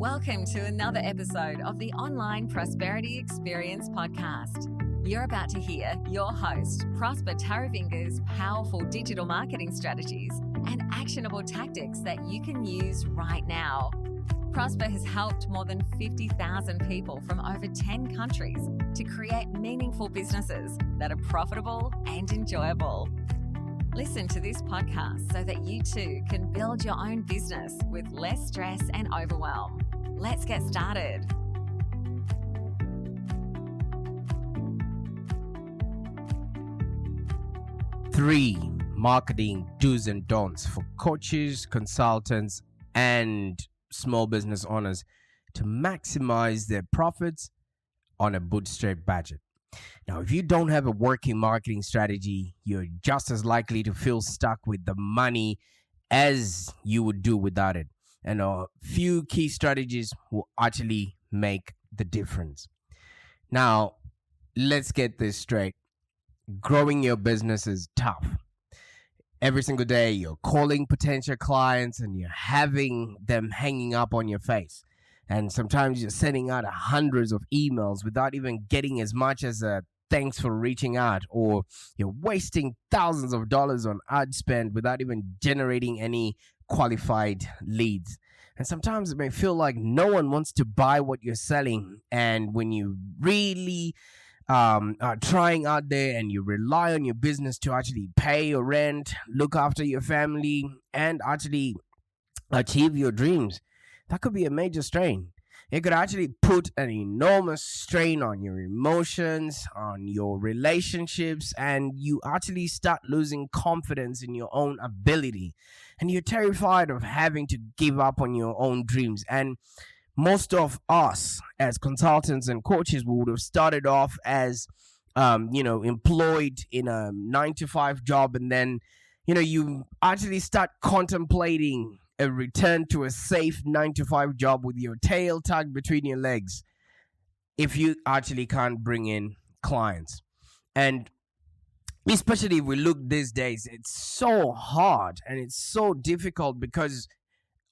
Welcome to another episode of the Online Prosperity Experience podcast. You're about to hear your host, Prosper Taravinga's powerful digital marketing strategies and actionable tactics that you can use right now. Prosper has helped more than 50,000 people from over 10 countries to create meaningful businesses that are profitable and enjoyable. Listen to this podcast so that you too can build your own business with less stress and overwhelm. Let's get started. 3 marketing do's and don'ts for coaches, consultants, and small business owners to maximize their profits on a bootstrap budget. Now, if you don't have a working marketing strategy, you're just as likely to feel stuck with the money as you would do without it. And a few key strategies will actually make the difference. Now, let's get this straight. Growing your business is tough. Every single day, you're calling potential clients and you're having them hanging up on your face. And sometimes you're sending out hundreds of emails without even getting as much as a thanks for reaching out, or you're wasting thousands of dollars on ad spend without even generating any qualified leads. And sometimes it may feel like no one wants to buy what you're selling. And when you really are trying out there and you rely on your business to actually pay your rent, look after your family, and actually achieve your dreams, that could be a major strain. It could actually put an enormous strain on your emotions, on your relationships, and you actually start losing confidence in your own ability. And you're terrified of having to give up on your own dreams. And most of us as consultants and coaches would have started off as, employed in a 9-to-5 job. And then, you actually start contemplating a return to a safe 9-to-5 job with your tail tucked between your legs if you actually can't bring in clients. And especially if we look these days, it's so hard and it's so difficult because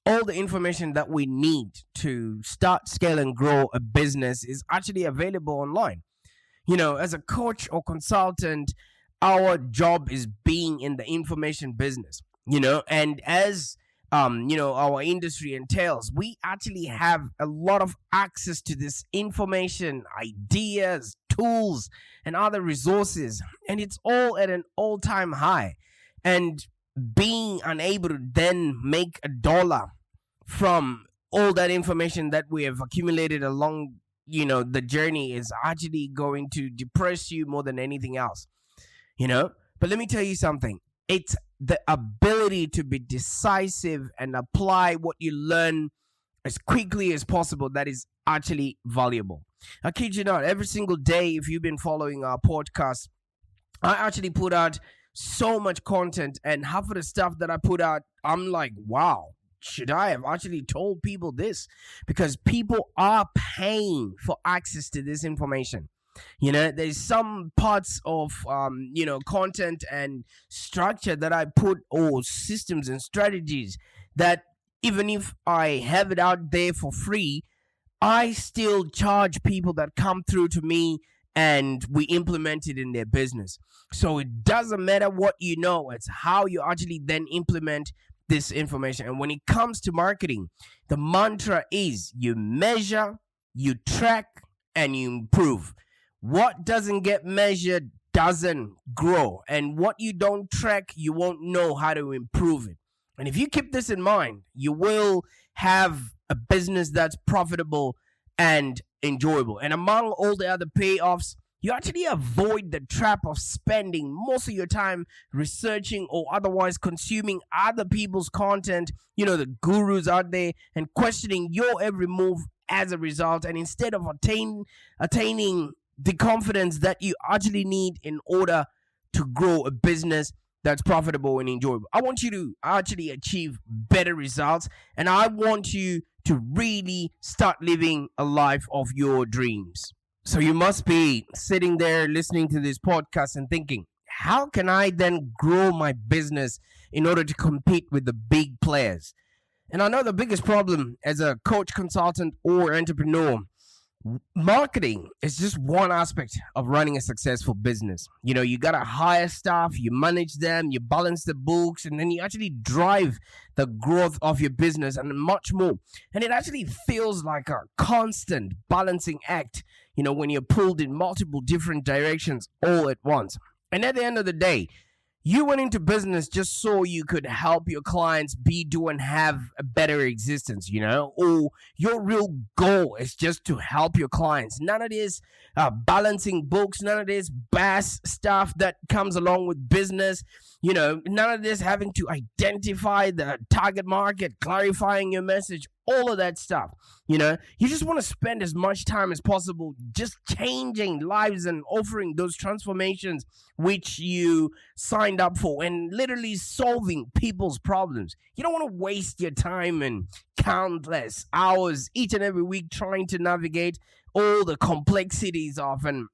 all the information that we need to start, scale, and grow a business is actually available online. As a coach or consultant, our job is being in the information business, and as our industry entails, we actually have a lot of access to this information, ideas, tools, and other resources, and it's all at an all-time high. And being unable to then make a dollar from all that information that we have accumulated along, the journey is actually going to depress you more than anything else, But let me tell you something. It's the ability to be decisive and apply what you learn as quickly as possible that is actually valuable. I kid you not, every single day, if you've been following our podcast, I actually put out so much content, and half of the stuff that I put out, I'm like, wow, should I have actually told people this? Because people are paying for access to this information. There's some parts of, content and structure that I put, or systems and strategies that even if I have it out there for free, I still charge people that come through to me and we implement it in their business. So it doesn't matter what it's how you actually then implement this information. And when it comes to marketing, the mantra is you measure, you track, and you improve. What doesn't get measured doesn't grow. And what you don't track, you won't know how to improve it. And if you keep this in mind, you will have a business that's profitable and enjoyable. And among all the other payoffs, you actually avoid the trap of spending most of your time researching or otherwise consuming other people's content, the gurus out there, and questioning your every move as a result. And instead of attaining the confidence that you actually need in order to grow a business that's profitable and enjoyable. I want you to actually achieve better results, and I want you to really start living a life of your dreams. So you must be sitting there listening to this podcast and thinking, how can I then grow my business in order to compete with the big players? And I know the biggest problem as a coach, consultant, or entrepreneur, marketing is just one aspect of running a successful business. You got to hire staff, you manage them, you balance the books, and then you actually drive the growth of your business and much more. And it actually feels like a constant balancing act, when you're pulled in multiple different directions all at once. And at the end of the day, you went into business just so you could help your clients be, do, and have a better existence, or your real goal is just to help your clients. None of this balancing books, none of this bass stuff that comes along with business, none of this having to identify the target market, clarifying your message, all of that stuff. You just want to spend as much time as possible just changing lives and offering those transformations which you signed up for and literally solving people's problems. You don't want to waste your time and countless hours each and every week trying to navigate all the complexities of an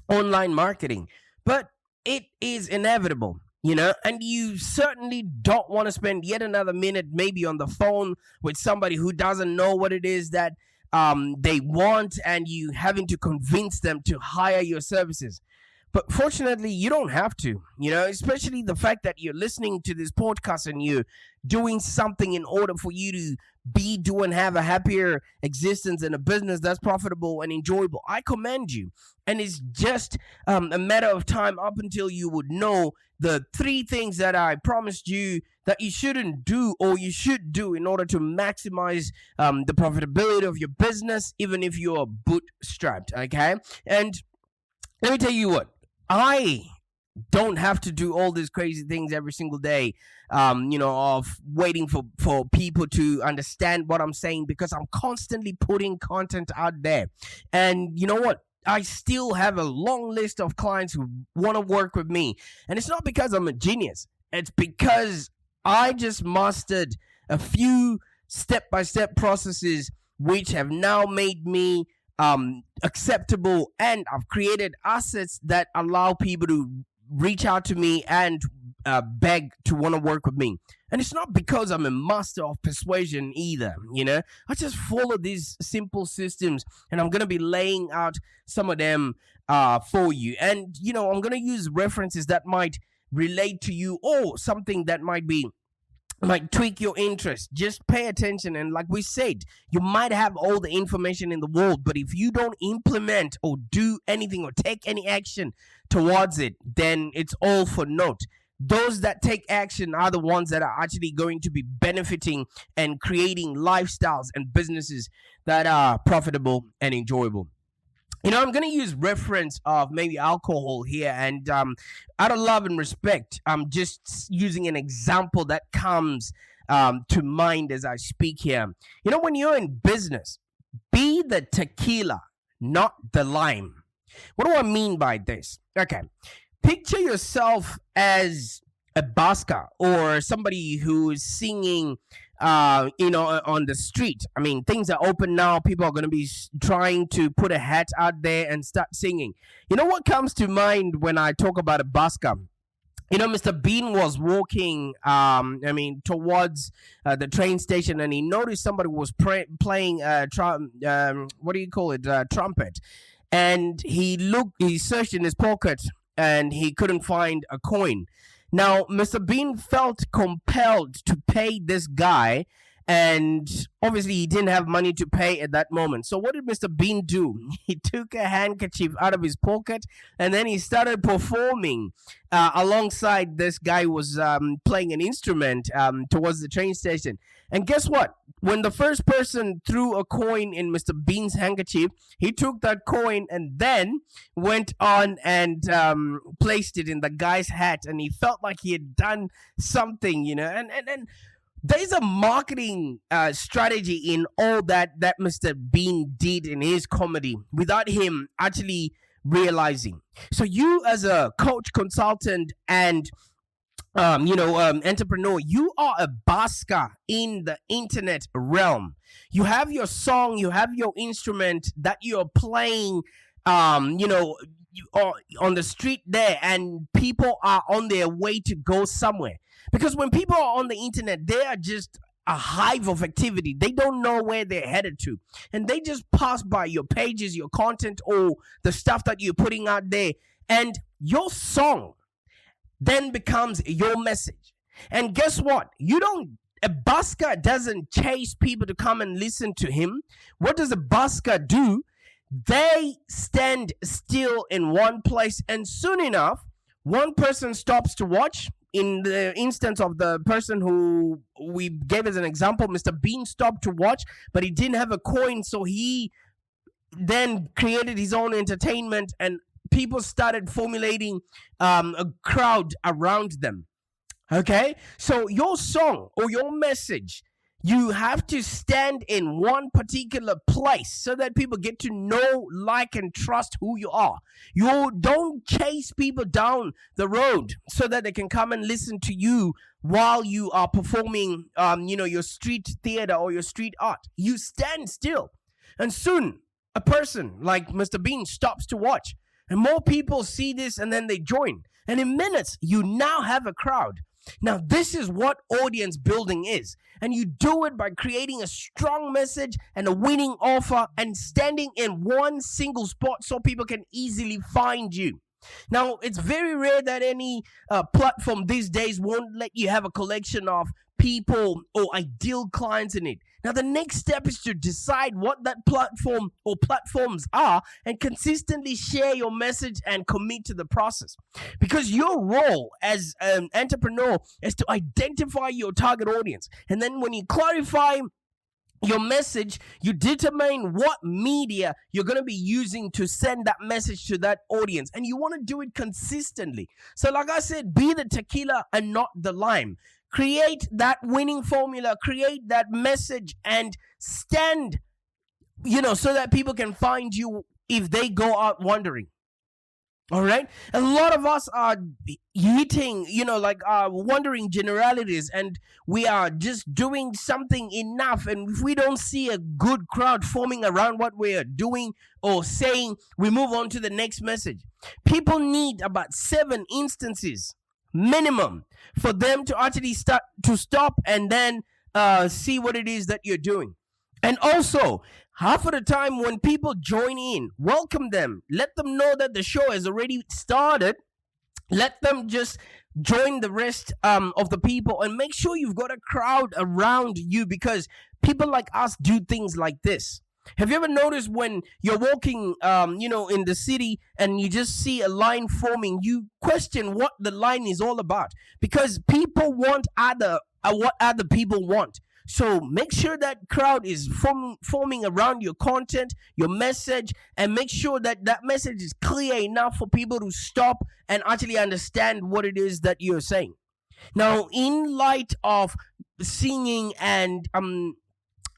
online marketing. But it is inevitable. And you certainly don't want to spend yet another minute maybe on the phone with somebody who doesn't know what it is that they want, and you having to convince them to hire your services. But fortunately, you don't have to, especially the fact that you're listening to this podcast and you're doing something in order for you to be, do, and have a happier existence in a business that's profitable and enjoyable. I commend you. And it's just a matter of time up until you would know the 3 things that I promised you that you shouldn't do or you should do in order to maximize the profitability of your business, even if you're bootstrapped, okay? And let me tell you what, I don't have to do all these crazy things every single day, of waiting for people to understand what I'm saying, because I'm constantly putting content out there. And you know what? I still have a long list of clients who want to work with me. And it's not because I'm a genius. It's because I just mastered a few step-by-step processes which have now made me acceptable, and I've created assets that allow people to reach out to me and beg to want to work with me. And it's not because I'm a master of persuasion either, I just follow these simple systems, and I'm going to be laying out some of them for you. And, I'm going to use references that might relate to you, or something that might tweak your interest. Just pay attention. And like we said, you might have all the information in the world, but if you don't implement or do anything or take any action towards it, then it's all for naught. Those that take action are the ones that are actually going to be benefiting and creating lifestyles and businesses that are profitable and enjoyable. I'm going to use reference of maybe alcohol here, and out of love and respect, I'm just using an example that comes to mind as I speak here. When you're in business, be the tequila, not the lime. What do I mean by this? Okay, picture yourself as a busker or somebody who's singing on the street. I mean, things are open now. People are going to be trying to put a hat out there and start singing. What comes to mind when I talk about a busker? Mr. Bean was walking, towards the train station, and he noticed somebody was playing trumpet. And he searched in his pocket, and he couldn't find a coin. Now, Mr. Bean felt compelled to pay this guy, and obviously he didn't have money to pay at that moment. So what did Mr. Bean do? He took a handkerchief out of his pocket, and then he started performing alongside this guy who was playing an instrument towards the train station. And guess what? When the first person threw a coin in Mr. Bean's handkerchief, he took that coin and then went on and placed it in the guy's hat, and he felt like he had done something, and there's a marketing strategy in all that Mr. Bean did in his comedy without him actually realizing. So you, as a coach, consultant, and entrepreneur, you are a busker in the internet realm. You have your song, you have your instrument that you're playing, you are on the street there, and people are on their way to go somewhere. Because when people are on the internet, they are just a hive of activity. They don't know where they're headed to. And they just pass by your pages, your content, or the stuff that you're putting out there. And your song then becomes your message. And guess what? A busker doesn't chase people to come and listen to him. What does a busker do? They stand still in one place, and soon enough, one person stops to watch. In the instance of the person who we gave as an example, Mr. Bean stopped to watch, but he didn't have a coin, so he then created his own entertainment, and people started formulating a crowd around them. Okay, so your song or your message, you have to stand in one particular place so that people get to know, like, and trust who you are. You don't chase people down the road so that they can come and listen to you while you are performing, your street theater or your street art. You stand still, and soon a person like Mr. Bean stops to watch, and more people see this, and then they join. And in minutes, you now have a crowd. Now, this is what audience building is. And you do it by creating a strong message and a winning offer and standing in one single spot so people can easily find you. Now, it's very rare that any platform these days won't let you have a collection of people or ideal clients in it. Now, the next step is to decide what that platform or platforms are and consistently share your message and commit to the process. Because your role as an entrepreneur is to identify your target audience. And then when you clarify your message, you determine what media you're going to be using to send that message to that audience. And you want to do it consistently. So like I said, be the tequila and not the lime. Create that winning formula, create that message, and stand, so that people can find you if they go out wandering. All right. A lot of us are hitting, wondering generalities, and we are just doing something enough. And if we don't see a good crowd forming around what we are doing or saying, we move on to the next message. People need about 7 instances minimum for them to actually stop and then see what it is that you're doing. And also, half of the time when people join in, welcome them. Let them know that the show has already started. Let them just join the rest of the people, and make sure you've got a crowd around you, because people like us do things like this. Have you ever noticed when you're walking, in the city and you just see a line forming, you question what the line is all about, because people want what other people want. So make sure that crowd is forming around your content, your message, and make sure that that message is clear enough for people to stop and actually understand what it is that you're saying. Now, in light of singing and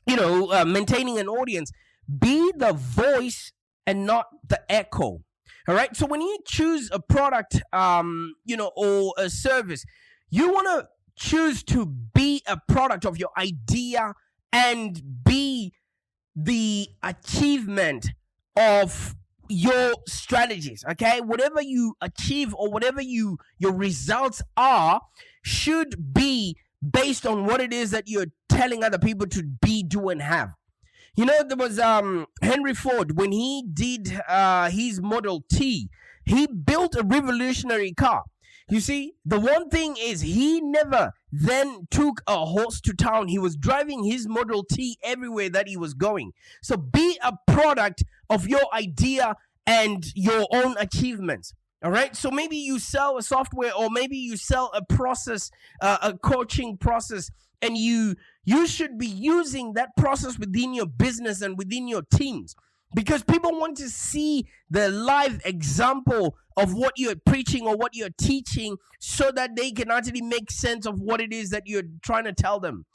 maintaining an audience, be the voice and not the echo. All right. So when you choose a product, or a service, you want to choose to be a product of your idea and be the achievement of your strategies. Okay. Whatever you achieve or whatever your results are should be based on what it is that you're telling other people to be, do, and have. There was Henry Ford, when he did his Model T, he built a revolutionary car. You see, the one thing is he never then took a horse to town. He was driving his Model T everywhere that he was going. So be a product of your idea and your own achievements. All right. So maybe you sell a software, or maybe you sell a process, a coaching process, and you should be using that process within your business and within your teams, because people want to see the live example of what you're preaching or what you're teaching, so that they can actually make sense of what it is that you're trying to tell them.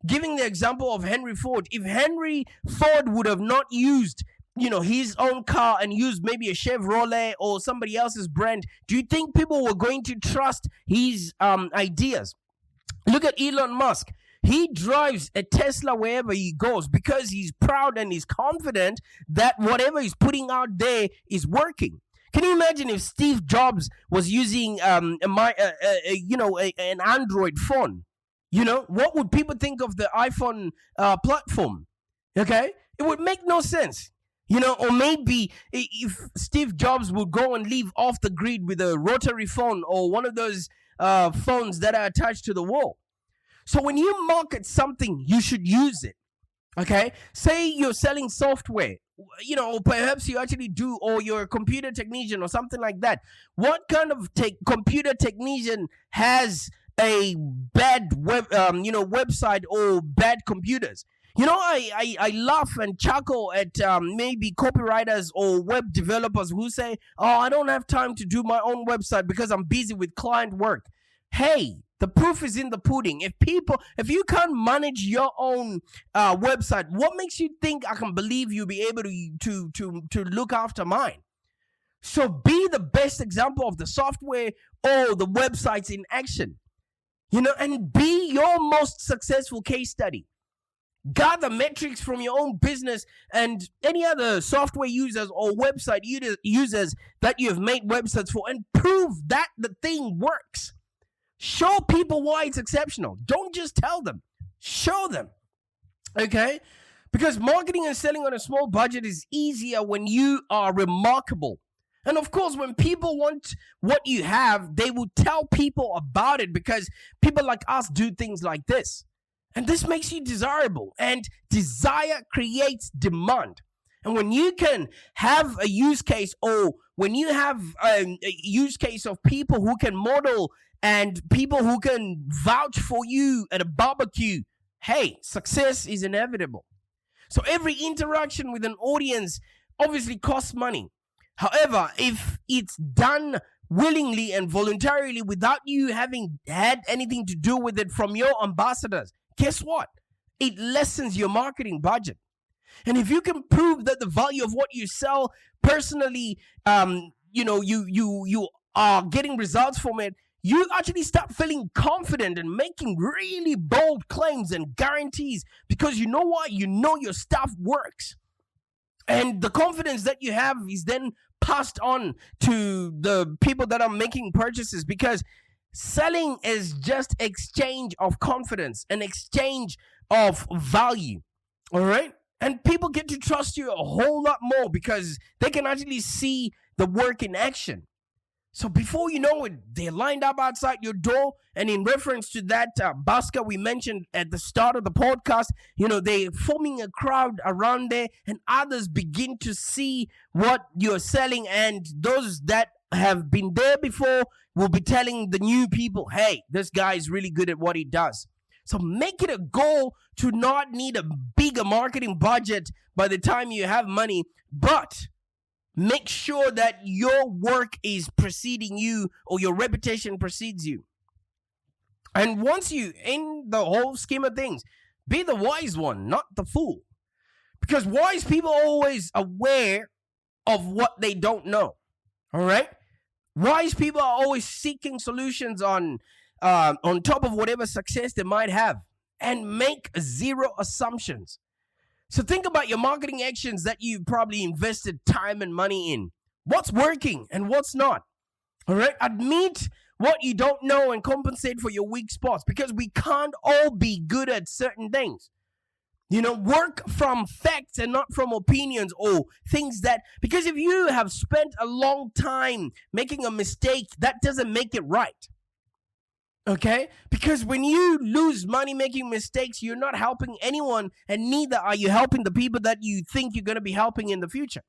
Giving the example of Henry Ford, if Henry Ford would have not used his own car and used maybe a Chevrolet or somebody else's brand, do you think people were going to trust his ideas? Look at Elon Musk. He drives a Tesla wherever he goes because he's proud and he's confident that whatever he's putting out there is working. Can you imagine if Steve Jobs was using an Android phone? What would people think of the iPhone platform? Okay, it would make no sense. Or maybe if Steve Jobs would go and leave off the grid with a rotary phone or one of those phones that are attached to the wall. So when you market something, you should use it. Okay, say you're selling software, or perhaps you actually do, or you're a computer technician or something like that. What kind of computer technician has a bad website or bad computers? I laugh and chuckle at maybe copywriters or web developers who say, "Oh, I don't have time to do my own website because I'm busy with client work." Hey, the proof is in the pudding. If you can't manage your own website, what makes you think I can believe you'll be able to look after mine? So be the best example of the software or the websites in action, and be your most successful case study. Gather metrics from your own business and any other software users or website users that you have made websites for, and prove that the thing works. Show people why it's exceptional. Don't just tell them. Show them. Okay? Because marketing and selling on a small budget is easier when you are remarkable. And of course, when people want what you have, they will tell people about it, because people like us do things like this. And this makes you desirable. And desire creates demand. And when you can have a use case, or when you have a use case of people who can model and people who can vouch for you at a barbecue, hey, success is inevitable. So every interaction with an audience obviously costs money. However, if it's done willingly and voluntarily without you having had anything to do with it from your ambassadors, guess what? It lessens your marketing budget. And if you can prove that the value of what you sell personally, you are getting results from it, you actually start feeling confident and making really bold claims and guarantees, because you know what? You know your stuff works. And the confidence that you have is then passed on to the people that are making purchases, because selling is just exchange of confidence, an exchange of value. All right? And people get to trust you a whole lot more because they can actually see the work in action. So before you know it, they're lined up outside your door. And in reference to that basket we mentioned at the start of the podcast, they're forming a crowd around there, and others begin to see what you're selling. And those that have been there before will be telling the new people, hey, this guy is really good at what he does. So make it a goal to not need a bigger marketing budget by the time you have money, but make sure that your work is preceding you, or your reputation precedes you. And once you, in the whole scheme of things, be the wise one, not the fool. Because wise people are always aware of what they don't know. All right? Wise people are always seeking solutions on top of whatever success they might have, and make zero assumptions. So think about your marketing actions that you've probably invested time and money in. What's working and what's not? All right? Admit what you don't know and compensate for your weak spots, because we can't all be good at certain things. Work from facts and not from opinions or things because if you have spent a long time making a mistake, that doesn't make it right. Okay? Because when you lose money making mistakes, you're not helping anyone, and neither are you helping the people that you think you're going to be helping in the future.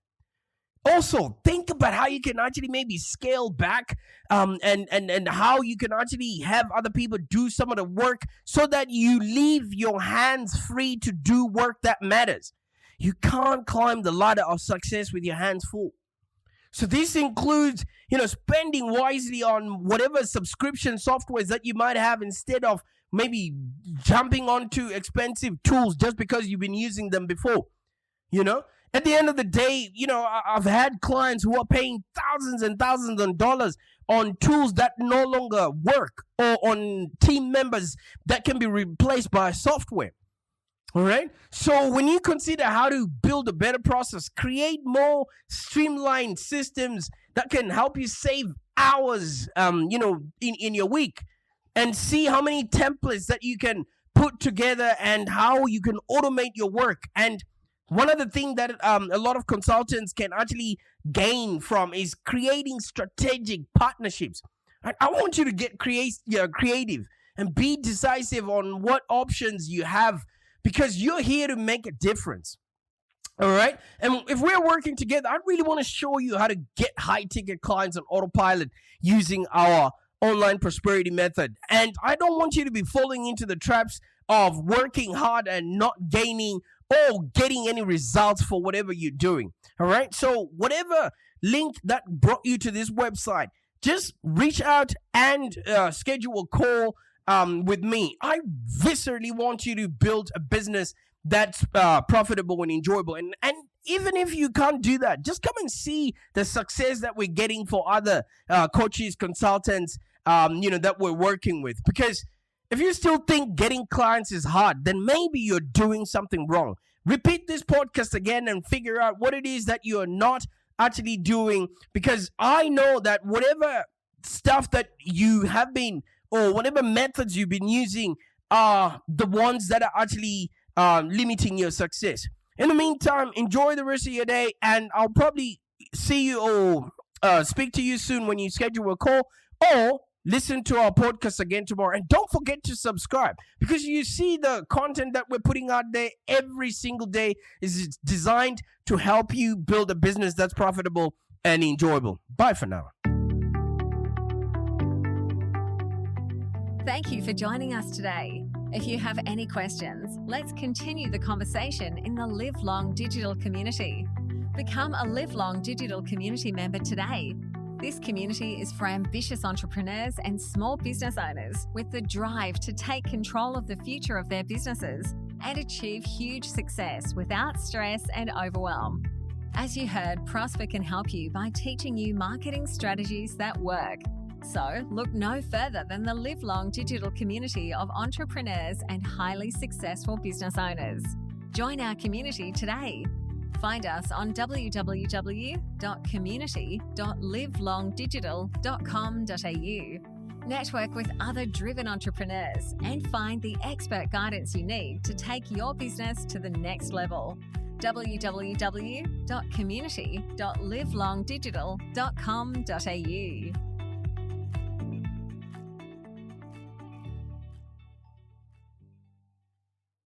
Also, think about how you can actually maybe scale back and how you can actually have other people do some of the work, so that you leave your hands free to do work that matters. You can't climb the ladder of success with your hands full. So this includes, spending wisely on whatever subscription softwares that you might have, instead of maybe jumping onto expensive tools just because you've been using them before. At the end of the day, I've had clients who are paying thousands and thousands of dollars on tools that no longer work, or on team members that can be replaced by software. All right. So when you consider how to build a better process, create more streamlined systems that can help you save hours, in your week. and see how many templates that you can put together and how you can automate your work. And one of the things that a lot of consultants can actually gain from is creating strategic partnerships. I want you to get creative and be decisive on what options you have, because you're here to make a difference. All right. And if we're working together, I really want to show you how to get high ticket clients on autopilot using our online prosperity method. And I don't want you to be falling into the traps of working hard and not gaining or getting any results for whatever you're doing. All right. So whatever link that brought you to this website, just reach out and schedule a call with me. I viscerally want you to build a business that's profitable and enjoyable. And even if you can't do that, just come and see the success that we're getting for other coaches, consultants, that we're working with. Because if you still think getting clients is hard, then maybe you're doing something wrong. Repeat this podcast again and figure out what it is that you're not actually doing, because I know that whatever stuff that you have been, or whatever methods you've been using, are the ones that are actually limiting your success. In the meantime, enjoy the rest of your day, and I'll probably see you or speak to you soon when you schedule a call, or listen to our podcast again tomorrow. And don't forget to subscribe, because you see the content that we're putting out there every single day is designed to help you build a business that's profitable and enjoyable. Bye for now. Thank you for joining us today. If you have any questions, let's continue the conversation in the Live Long Digital community. Become a Live Long Digital community member today. This community is for ambitious entrepreneurs and small business owners with the drive to take control of the future of their businesses and achieve huge success without stress and overwhelm. As you heard, Prosper can help you by teaching you marketing strategies that work. So look no further than the Live Long Digital community of entrepreneurs and highly successful business owners. Join our community today. Find us on www.community.livelongdigital.com.au. Network with other driven entrepreneurs and find the expert guidance you need to take your business to the next level. www.community.livelongdigital.com.au